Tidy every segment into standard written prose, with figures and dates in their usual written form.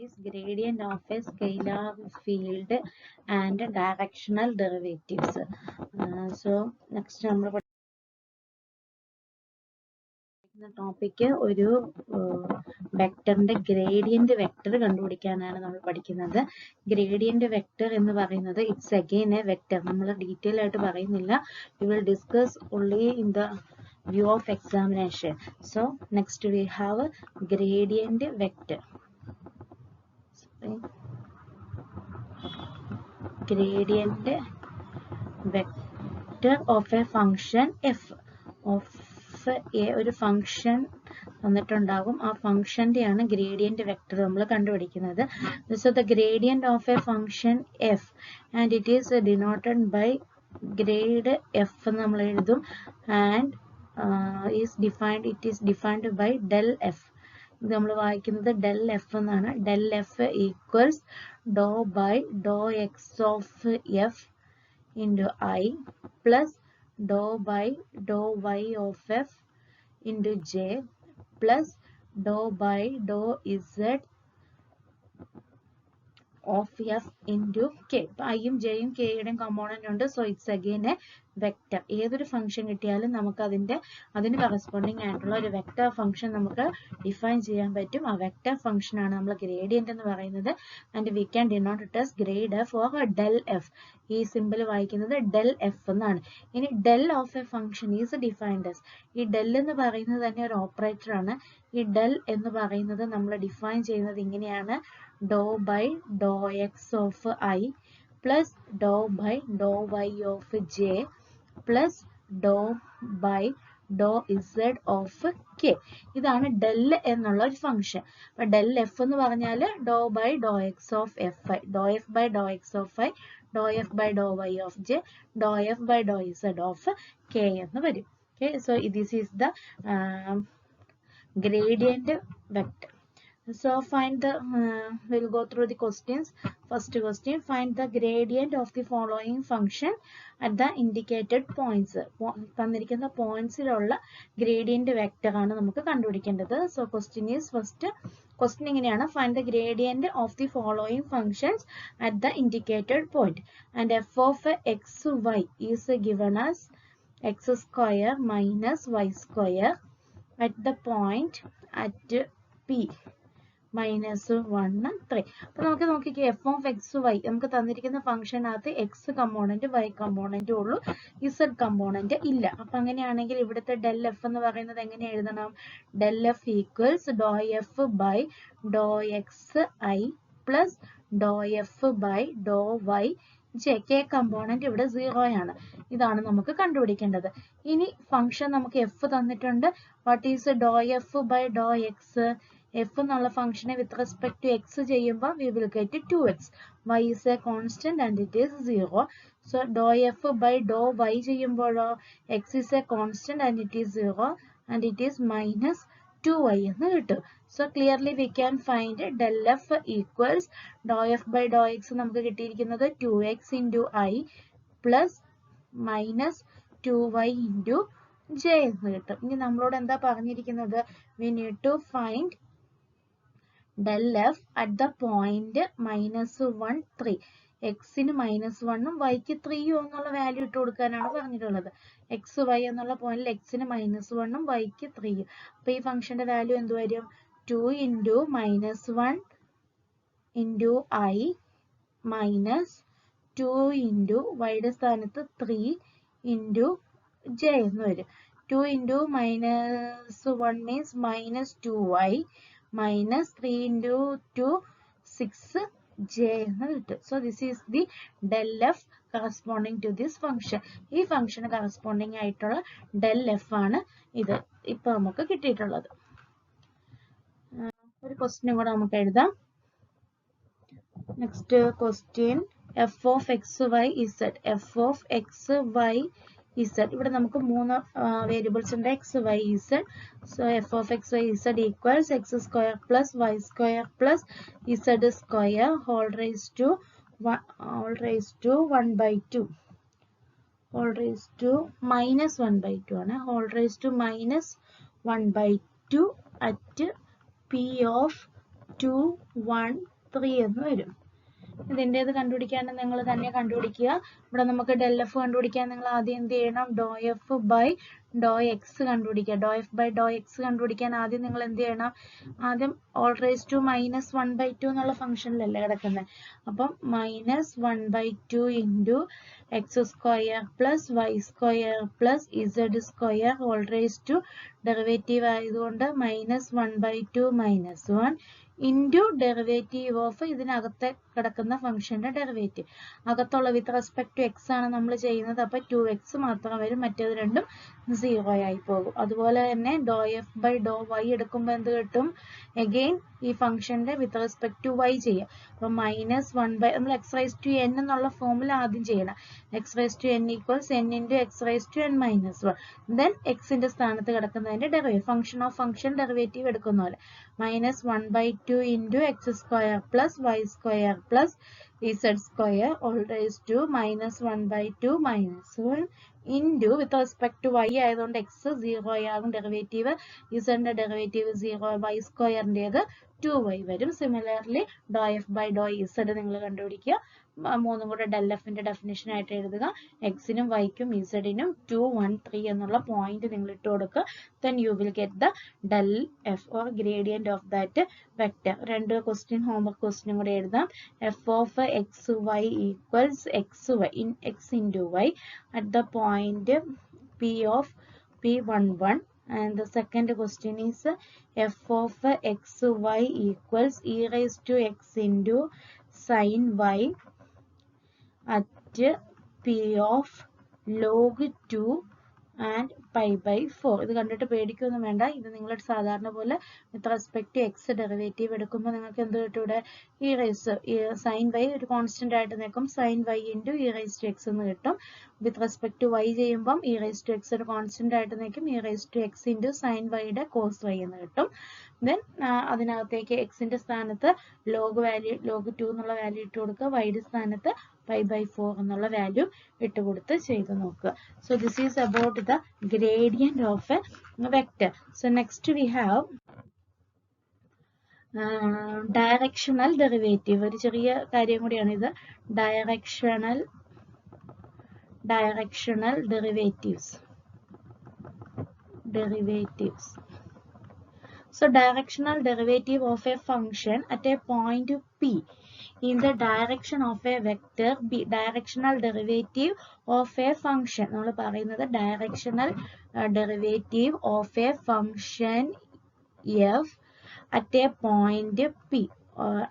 is gradient of a scalar field and directional derivatives. So next നമ്മൾ പഠിക്കുന്ന topic ഒരു വെക്ടറിന്റെ ഗ്രേഡിയന്റ് വെക്ടർ കണ്ടുപിടിക്കാനാണ് നമ്മൾ പഠിക്കുന്നത്. ഗ്രേഡിയന്റ് വെക്ടർ എന്ന് പറയുന്നത് ഇറ്റ്സ് അഗെയിൻ എ വെക്ടർ. നമ്മൾ ഡീറ്റെയിൽ ആയിട്ട് പറയുന്നില്ല. We will discuss only in the view of examination. So next we have gradient vector. Gradient vector of a function f of a ഒരു function തന്നിട്ടുണ്ടാകും. ആ ഫംഗ്ഷന്റെയാണ് gradient vector നമ്മൾ കണ്ടുപിടിക്കുന്നത്. So the gradient of a function f and it is denoted by grade f എന്ന് നമ്മൾ എഴുതും and it is defined by del f. ഇത് നമ്മൾ വായിക്കുന്നത് del f എന്നാണ്. del f equals dou by dou x of f into I plus dou by dou y of f into j plus dou by dou z of f into k. iയും jയും k യുടെയും component ഉണ്ട്. So it's again A vector. ഏതൊരു function കിട്ടിയാലും നമുക്ക് അതിന് corresponding ആയിട്ടുള്ള ഒരു vector function നമുക്ക് define ചെയ്യാൻ പറ്റും. ആ വെക്ടർ ഫംഗ്ഷൻ ആണ് നമ്മൾ ഗ്രേഡിയന്റ് എന്ന് പറയുന്നത്. And we can denote it as grade F or del F. ഈ സിമ്പിൾ വായിക്കുന്നത് ഡെൽ എഫ് എന്നാണ്. ഇനി del of a function is defined as. ഈ ഡെൽ എന്ന് പറയുന്നത് തന്നെ ഒരു ഓപ്പറേറ്റർ ആണ്. ഈ ഡെൽ എന്ന് പറയുന്നത് നമ്മൾ ഡിഫൈൻ ചെയ്യുന്നത് ഇങ്ങനെയാണ്: dou by dou x of I plus dou by dou y of j plus dou by dou z of k. ഇതാണ് del എന്നുള്ള ഒരു ഫംഗ്ഷൻ. അപ്പൊ del f എന്ന് പറഞ്ഞാൽ dou by dou x of fi, dou f by dou x of I, dou f by dou y of j, dou f by dou z of k എന്ന് വരും. Okay, so this is the gradient vector. So find the we'll go through the questions. First question, find the gradient of the following function at the indicated points. തന്നിരിക്കുന്ന പോയിന്റ്സിലുള്ള gradient vector ആണ് നമുക്ക് കണ്ടുപിടിക്കേണ്ടത്. So question is first question ഇങ്ങനെയാണ്: find the gradient of the following functions at the indicated point. And f of x y is given as x square minus y square at the point at p -1 3. അപ്പൊ നമുക്ക് നോക്കിക്കേ, F of X Y നമുക്ക് തന്നിരിക്കുന്ന ഫംഗ്ഷനകത്ത് X component Y component ഉള്ളൂ, Z component ഇല്ല. അപ്പൊ അങ്ങനെയാണെങ്കിൽ ഇവിടുത്തെ ഡെൽ എഫ് എന്ന് പറയുന്നത് എങ്ങനെ എഴുതണം? Del F equals do F by do X I plus do F by do Y J. K component ഇവിടെ 0 ആണ്. ഇതാണ് നമുക്ക് കണ്ടുപിടിക്കേണ്ടത്. ഇനി ഫംഗ്ഷൻ നമുക്ക് എഫ് തന്നിട്ടുണ്ട്. What is do F by do X? F എന്നുള്ള ഫംഗ്ഷനെ വിത്ത് റെസ്പെക്ട് ടു എക്സ് ചെയ്യുമ്പോൾ we will get 2x. y is a constant and it is 0. So dou f by dou y ചെയ്യുമ്പോഴോ x is a constant and it is 0 and it is minus 2y എന്ന് കിട്ടും. So clearly we can find del f equals dou f by dou x നമുക്ക് കിട്ടിയിരിക്കുന്നത് 2x into I plus minus 2y into j എന്ന് കിട്ടും. ഇനി നമ്മളോട് എന്താ പറഞ്ഞിരിക്കുന്നത്? We need to find del f at the point -1 3. എക്സിന് -1 വൈക്ക് 3 എന്നുള്ള വാല്യൂ ഇട്ട് കൊടുക്കാനാണ് പറഞ്ഞിട്ടുള്ളത്. എക്സ് വൈ എന്നുള്ള പോയിന്റിൽ എക്സിന് -1 വൈക്ക് 3. അപ്പൊ ഈ ഫംഗ്ഷന്റെ വാല്യൂ എന്ത് വരും? 2 into -1 into I minus 2 into വൈയുടെ സ്ഥാനത്ത് 3 into j എന്ന് വരും. 2 into -1 means -2y minus 3 into 2 6j എന്ന് കിട്ടും. So this is the del f corresponding to this function. ഈ ഫംഗ്ഷന് കറസ്പോണ്ടിങ് ആയിട്ടുള്ള del f ആണ് ഇത് ഇപ്പൊ നമുക്ക് കിട്ടിയിട്ടുള്ളത്. ഒരു ക്വസ്റ്റ്യൻ കൂടെ നമുക്ക് എഴുതാം. Next question, f of x y z. f of x y z. ഇവിടെ നമുക്ക് 3 വേരിയബിൾസ് ഉണ്ട്, x y z. So f of x y z equals x square plus y square plus z square whole raised to 1 by 2. Whole raised to minus 1 by 2 ആണ്. Whole raised to minus 1 by 2 at p of 2 1 3 എന്ന് വരും. ഇതിൻ്റെത് കണ്ടുപിടിക്കാൻ നിങ്ങൾ തന്നെ കണ്ടുപിടിക്കുക. ഇവിടെ നമുക്ക് del F കണ്ടുപിടിക്കാൻ നിങ്ങൾ ആദ്യം എന്ത് ചെയ്യണം? ഡോ എഫ് ബൈ ഡോ എക്സ് കണ്ടുപിടിക്കുക. ഡോ എഫ് ബൈ ഡോ എക്സ് കണ്ടുപിടിക്കാൻ ആദ്യം നിങ്ങൾ എന്ത് ചെയ്യണം? ആദ്യം ഓൾ റേസ് ടു മൈനസ് 1/2 എന്നുള്ള ഫംഗ്ഷനിലല്ലേ കിടക്കുന്നത്. അപ്പം -1/2 into X square plus Y square plus Z square all raise to derivative ആയതുകൊണ്ട് -1/2 - 1 ഇൻറ്റു ഡെറിവേറ്റീവ് ഓഫ് ഇതിനകത്തെ കിടക്കുന്ന ഫംഗ്ഷന്റെ ഡെറിവേറ്റീവ്. അകത്തുള്ള വിത്ത് റെസ്പെക്ട് ടു എക്സ് ആണ് നമ്മൾ ചെയ്യുന്നത്. അപ്പോൾ 2x മാത്രം വരും, മറ്റേത് രണ്ടും 0 ആയി പോകും. അതുപോലെ തന്നെ ഡോ എഫ് ബൈ ഡോ വൈ എടുക്കുമ്പോൾ എന്ത് കിട്ടും? അഗെയിൻ ഈ ഫംഗ്ഷന്റെ വിത്ത് റെസ്പെക്ട് ടു വൈ ചെയ്യാം. അപ്പോൾ -1/, നമ്മൾ x റൈസ് ടു n എന്നുള്ള ഫോമിൽ ആദ്യം ചെയ്യണം. x raise to n equals n into x raise to n - 1. Then എക്സിന്റെ സ്ഥാനത്ത് കിടക്കുന്നതിന്റെ derivative, function of function derivative എടുക്കുന്ന പോലെ -1/2 into X square plus Y square plus Z square all raise to -1/2 - 1 into with respect to Y ആയതുകൊണ്ട് X 0 ആകും derivative, ഇസഡിന്റെ derivative 0, Y സ്ക്വയറിൻ്റെത് 2y വരും. Similarly do F by do Z നിങ്ങൾ കണ്ടുപിടിക്കുക. മൂന്നും കൂടെ ഡെൽ എഫിന്റെ ഡെഫിനിഷൻ ആയിട്ട് എഴുതുക. എക്സിനും വൈക്കും ഇസഡിനും 2, 1, 3 എന്നുള്ള പോയിന്റ് നിങ്ങൾ ഇട്ട് കൊടുക്കുക. Then you will get the del F or gradient of that vector. രണ്ട് ക്വസ്റ്റ്യൻ ഹോംവർക്ക് ക്വസ്റ്റ്യനും കൂടെ എഴുതാം. F of X Y equals X Y in X into Y at the point P of P11. And the second question is f of xy equals e raised to x into sin y at p of log 2 and pi by 4. ഇത് കണ്ടിട്ട് പേടിക്കൊന്നും വേണ്ട. ഇത് നിങ്ങൾ സാധാരണ പോലെ with respect to x derivative എടുക്കുമ്പോൾ നിങ്ങൾക്ക് എന്ത് കിട്ടും? ഇവിടെ ഇ റൈസ് സൈൻ വൈ ഒരു കോൺസ്റ്റന്റ് ആയിട്ട് നിൽക്കും. Sine y into e raise to x എന്ന് കിട്ടും. വിത്ത് റെസ്പെക്ട് ടു വൈ ചെയ്യുമ്പം ഇ റൈസ് ടു എക്സ് ഒരു കോൺസ്റ്റന്റ് ആയിട്ട് നിൽക്കും. E raise to x into sine വൈയുടെ കോസ് വൈ എന്ന് കിട്ടും. ദെൻ അതിനകത്തേക്ക് എക്സിന്റെ സ്ഥാനത്ത് ലോഗ് 2 എന്നുള്ള വാല്യൂ ഇട്ട് കൊടുക്കുക. വൈയുടെ സ്ഥാനത്ത് π/4 എന്നുള്ള വാല്യൂ ഇട്ട് കൊടുത്ത് ചെയ്ത് നോക്കുക. So this is about the gradient of a vector. So next we have directional derivative. ഒരു ചെറിയ കാര്യം കൂടിയാണ് ഇത്. directional derivatives. So directional derivative of a function at a point P in the direction of a vector B. Directional derivative of a function. നമ്മൾ പറയുന്നത് directional derivative of a function f at a point P.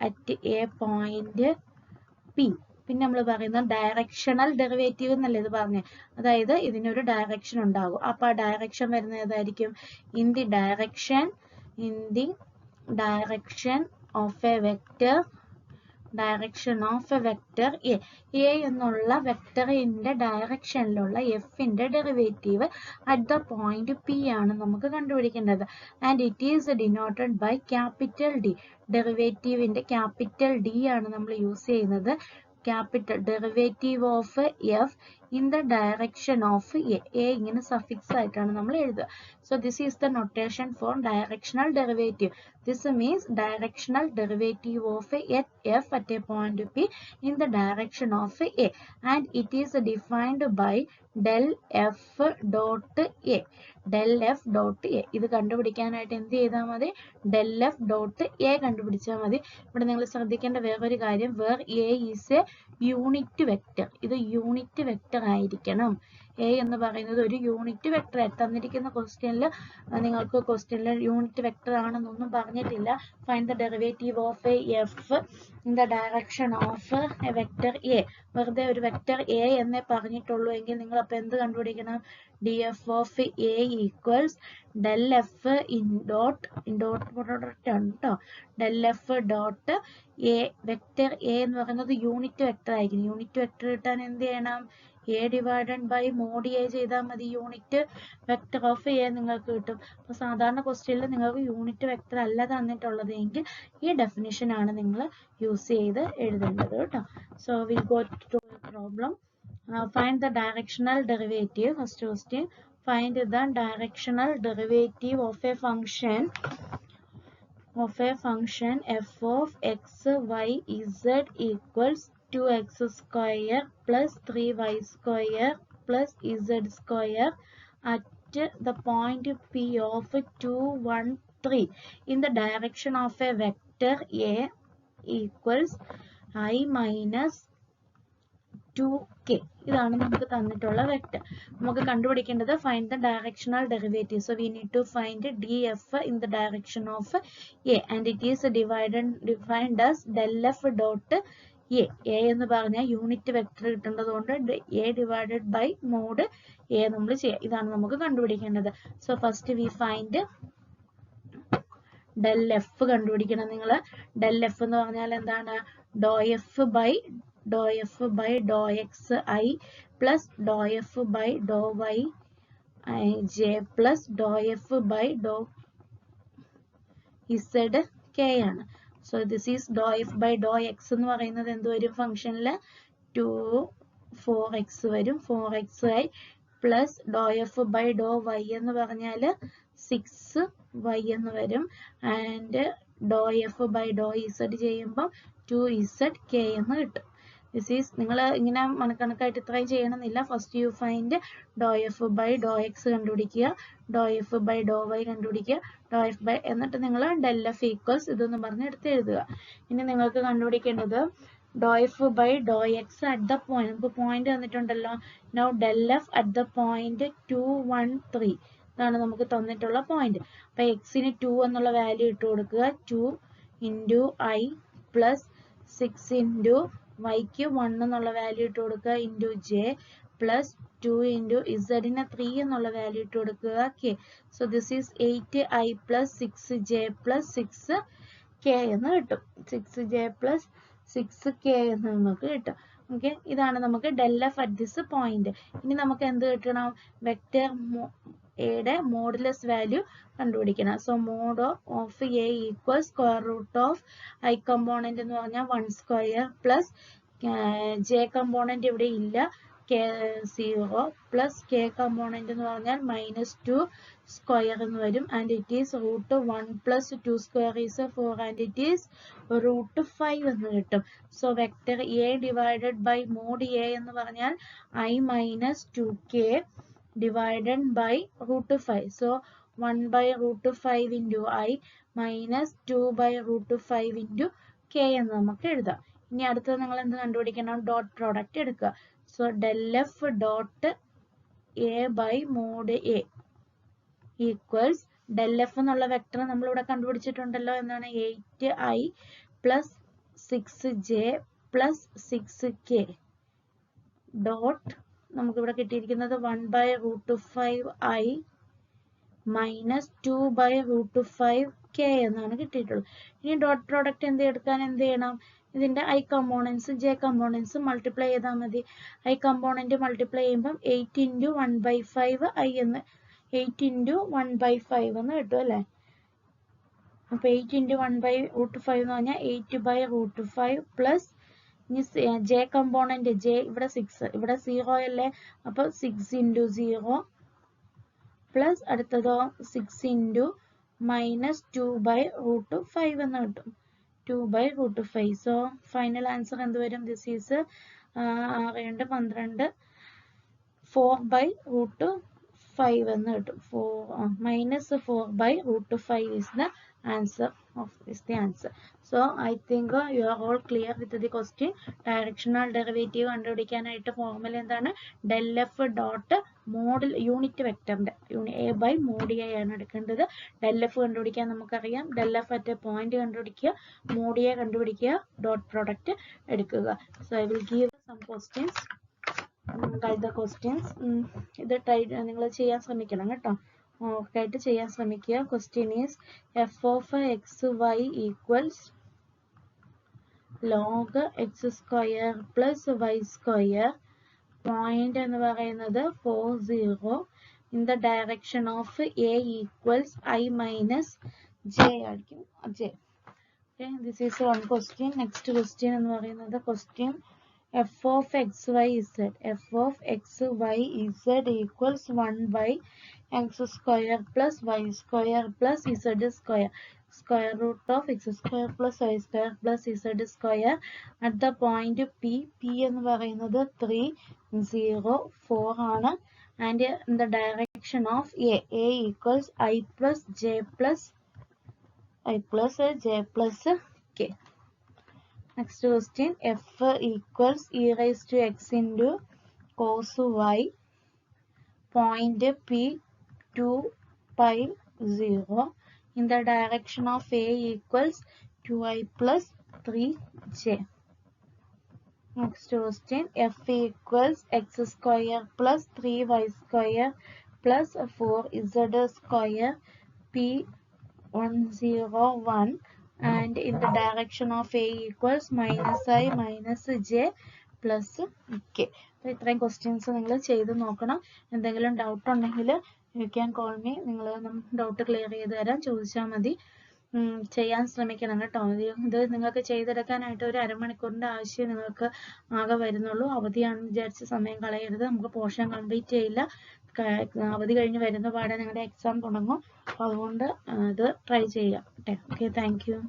At a point P. പിന്നെ നമ്മൾ പറയുന്നത് directional derivative എന്നല്ലേ ഇത് പറഞ്ഞേ. അതായത് ഇതിനൊരു ഡയറക്ഷൻ ഉണ്ടാകും. അപ്പോൾ ആ ഡയറക്ഷൻ വരുന്നത് ഏതായിരിക്കും? In the direction of a vector. Direction of a vector A. A എന്നുള്ള വെക്റ്ററിന്റെ ഡയറക്ഷനിലുള്ള എഫിന്റെ derivative at the point P ആണ് നമുക്ക് കണ്ടുപിടിക്കേണ്ടത്. And it is denoted by capital D. ഡെറിവേറ്റീവിന്റെ ക്യാപിറ്റൽ ഡി ആണ് നമ്മൾ യൂസ് ചെയ്യുന്നത്. Capital derivative of F in the direction of A. A ഇങ്ങനെ സഫിക്സ് ആയിട്ടാണ് നമ്മൾ എഴുതുക. So this is the notation for directional derivative. This means directional derivative of F at a point P in the direction of A. And it is defined by del f dot a. del f dot a. ഇത് കണ്ടുപിടിക്കാനായിട്ട് എന്ത് ചെയ്താൽ മതി? del f dot a കണ്ടുപിടിച്ചാൽ മതി. ഇവിടെ നിങ്ങൾ ശ്രദ്ധിക്കേണ്ട വേറൊരു കാര്യം, where a is a unit vector. ഇത് യൂണിറ്റ് വെക്റ്റർ ആയിരിക്കണം. എ എന്ന് പറയുന്നത് ഒരു യൂണിറ്റ് വെക്റ്റർ. തന്നിരിക്കുന്ന ക്വസ്റ്റ്യനിൽ നിങ്ങൾക്ക് ക്വസ്റ്റ്യനിൽ യൂണിറ്റ് വെക്റ്റർ ആണെന്നൊന്നും പറഞ്ഞിട്ടില്ല. Find the derivative of F in the direction of a vector A. വെറുതെ ഒരു വെക്റ്റർ എ എന്നേ പറഞ്ഞിട്ടുള്ളൂ എങ്കിൽ നിങ്ങൾ അപ്പോൾ എന്ത് കണ്ടുപിടിക്കണം? D F of A equals del F കേട്ടോ, del F dot A. Vector A എന്ന് പറയുന്നത് യൂണിറ്റ് വെക്റ്റർ ആയിരിക്കും. യൂണിറ്റ് വെക്റ്റർ കിട്ടാൻ എന്ത് ചെയ്യണം? A divided by mod A ചെയ്താൽ മതി. യൂണിറ്റ് വെക്റ്റർ ഓഫ് എ നിങ്ങൾക്ക് കിട്ടും. അപ്പോൾ സാധാരണ ക്വസ്റ്റ്യനിൽ നിങ്ങൾക്ക് യൂണിറ്റ് വെക്റ്റർ അല്ല തന്നിട്ടുള്ളത് എങ്കിൽ ഈ ഡെഫിനിഷൻ ആണ് നിങ്ങൾ യൂസ് ചെയ്ത് എഴുതേണ്ടത് കേട്ടോ. So will go to problem. Find the directional derivative. First question, find the directional derivative of a function of a function f of x, y, z equals 2x square plus 3y square plus z square at the point P of 2, 1, 3 in the direction of a vector A equals I minus 2k. ഇതാണ് നമുക്ക് തന്നിട്ടുള്ള vector. നമുക്ക് കണ്ടുപിടിക്കേണ്ടത് find the directional derivative. So we need to find df in the direction of a and it is defined as del f dot a. A എന്ന് പറഞ്ഞാൽ unit vector കിട്ടുന്നതുകൊണ്ട് a divided by mod a നമ്മൾ ചെയ്യുക. ഇതാണ് നമുക്ക് കണ്ടുപിടിക്കേണ്ടത്. So first we find del f കണ്ടുപിടിക്കണം നിങ്ങൾ. del f എന്ന് പറഞ്ഞാൽ എന്താണ്? dou f by dou xi plus dou f by dou y j plus dou f by dou z k ആണ്. So this is dou f by dou x എന്ന് പറയുന്നത് എന്ത് വരും? ഫംഗ്ഷനിൽ 4x വരും. 4xi plus dou f by dou y എന്ന് പറഞ്ഞാൽ 6y എന്ന് വരും. And dou f by dou z ചെയ്യുമ്പോൾ 2zk എന്ന് കിട്ടും. This is നിങ്ങൾ ഇങ്ങനെ മണക്കണക്കായിട്ട് ഇത്രയും ചെയ്യണമെന്നില്ല. First you find dou f by dou x കണ്ടുപിടിക്കുക, dou f by dou y കണ്ടുപിടിക്കുക, dou f by എന്നിട്ട് നിങ്ങൾ del f ഈക്വൽസ് ഇതൊന്ന് പറഞ്ഞ് എടുത്ത് എഴുതുക. ഇനി നിങ്ങൾക്ക് കണ്ടുപിടിക്കേണ്ടത് dou f by dou x at the point. നമുക്ക് പോയിന്റ് തന്നിട്ടുണ്ടല്ലോ. Now del f at the point 2, 1, 3 ഇതാണ് നമുക്ക് തന്നിട്ടുള്ള പോയിന്റ്. അപ്പൊ എക്സിന് 2 എന്നുള്ള വാല്യൂ ഇട്ട് കൊടുക്കുക. 2 ഇൻറ്റു ഐ പ്ലസ് 6 ഇൻറ്റു വൈക്ക് 1 എന്നുള്ള വാല്യൂ ഇട്ട് കൊടുക്കുക ഇൻറ്റു ജെ പ്ലസ് 2 ഇൻറ്റു ഇസഡിന് 3 എന്നുള്ള വാല്യൂ ഇട്ട് കൊടുക്കുക K. So this is 8i plus 6j plus 6k എന്ന് കിട്ടും. 6j പ്ലസ് 6k എന്ന് നമുക്ക് കിട്ടും. ഓക്കെ, ഇതാണ് നമുക്ക് del f at this point. ഇനി നമുക്ക് എന്ത് കിട്ടണം? വെക്ടർ എയുടെ മോഡുലസ് വാല്യൂ കണ്ടുപിടിക്കണം. So mod of A equal square root of I component എന്ന് പറഞ്ഞാൽ 1 സ്ക്വയർ പ്ലസ് ജെ കമ്പോണന്റ് ഇവിടെ ഇല്ല k0 പ്ലസ് കെ കമ്പോണന്റ് എന്ന് പറഞ്ഞാൽ -2 സ്ക്വയർ എന്ന് വരും. And it is root 1 plus 2 square is 4 and it is root 5 എന്ന് കിട്ടും. So vector A divided by mod A എന്ന് പറഞ്ഞാൽ I minus 2k divided by root 5. So 1 by root 5 into I minus 2 by root 5 into k എന്ന് നമുക്ക് എഴുതാം. ഇനി അടുത്തത് നിങ്ങൾ എന്ത് കണ്ടുപിടിക്കണം? ഡോട്ട് പ്രോഡക്റ്റ് എടുക്കുക. So del f dot A by mod A equals del f എന്നുള്ള വെക്ടർ നമ്മളിവിടെ കണ്ടുപിടിച്ചിട്ടുണ്ടല്ലോ. എന്താണ്? 8i plus 6j plus 6k dot നമുക്കിവിടെ കിട്ടിയിരിക്കുന്നത് 1 by root 5i minus 2 by root 5k എന്നാണ് കിട്ടിയിട്ടുള്ളത്. ഇനി ഡോട്ട് പ്രോഡക്റ്റ് എടുക്കാൻ എന്ത് ചെയ്യണം? ഇതിന്റെ I components J components multiply ചെയ്താൽ മതി. ഐ കമ്പോണന്റ് മൾട്ടിപ്ലൈ ചെയ്യുമ്പം 8 ഇൻറ്റു 1 by 5 ഐ എന്ന് 8 ഇൻറ്റു 1 by 5 എന്ന് കിട്ടും അല്ലേ? അപ്പൊ 8 ഇൻറ്റു 1 by root 5 എന്ന് പറഞ്ഞാൽ 8 by root 5 പ്ലസ് ഇനി ജെ കമ്പോണന്റ് ജെ ഇവിടെ 6 ഇവിടെ 0 അല്ലേ? അപ്പൊ 6 ഇൻറ്റു 0 പ്ലസ് അടുത്തതോ 6 ഇൻറ്റു മൈനസ് 2 ബൈ റൂട്ട് 5 എന്ന് കിട്ടും. 2 by root 5. So final answer എന്ത് വരും? ദിസ് ഈസ് 6 12 4 by root 5 എന്ന് കിട്ടും. Minus 4 by root 5 is the answer so I think you are all clear with the question. Directional derivative കണ്ടുപിടിക്കാനായിട്ട് formula എന്താണ്? del f dot mod unit വെക്ടറിന്റെ a by mod a ആണ് എടുക്കേണ്ടത്. del f കണ്ടുപിടിക്കാൻ നമുക്കറിയാം. del f at a point കണ്ടുപിടിക്കുക, mod a കണ്ടുപിടിക്കുക, dot product എടുക്കുക. So I will give some questions. The questions ഇത് നിങ്ങൾ ചെയ്യാൻ ശ്രമിക്കണം കേട്ടോ. ഓർക്കായിട്ട് ചെയ്യാൻ ശ്രമിക്കുക. Question is f of x y equals log x square plus y square. Point എന്ന് പറയുന്നത് 4, 0 in the direction of a equals I minus j ആയിരിക്കും. j. Okay, this is one question. Next question എന്ന് പറയുന്നത് question f of x y z. f of x y z equals 1 by x square plus y square plus z square. square root of x square plus y square plus z square at the point P എന്ന് പറയുന്നത് 3, 0, 4 ആണ്. And in the direction of A equals I plus J plus K. Next question, f equals e raised to x into cos y, point P 2 pi 0. In the direction of A equals 2i plus 3j. Next question, f equals x square plus 3y square plus 4z square P 101, and in the direction of A equals minus I minus j plus k. അപ്പോൾ ഇത്രയും questions നിങ്ങൾ ചെയ്ത് നോക്കണം. എന്തെങ്കിലും doubt ഉണ്ടെങ്കിൽ you can call me. നിങ്ങൾ doubt clear ചെയ്ത് തരാൻ ചോദിച്ചാൽ മതി. ചെയ്യാൻ ശ്രമിക്കണം കേട്ടോ. ഇത് നിങ്ങൾക്ക് ചെയ്തെടുക്കാനായിട്ട് ഒരു അരമണിക്കൂറിൻ്റെ ആവശ്യം നിങ്ങൾക്ക് ആകെ വരുന്നുള്ളൂ. അവധിയാണെന്ന് വിചാരിച്ച് സമയം കളയരുത്. നമുക്ക് പോർഷൻ കംപ്ലീറ്റ് ചെയ്യില്ല. അവധി കഴിഞ്ഞ് വരുന്ന പാടെ നിങ്ങളുടെ എക്സാം തുടങ്ങും. അപ്പോൾ അതുകൊണ്ട് ഇത് ട്രൈ ചെയ്യാം. Okay, thank you.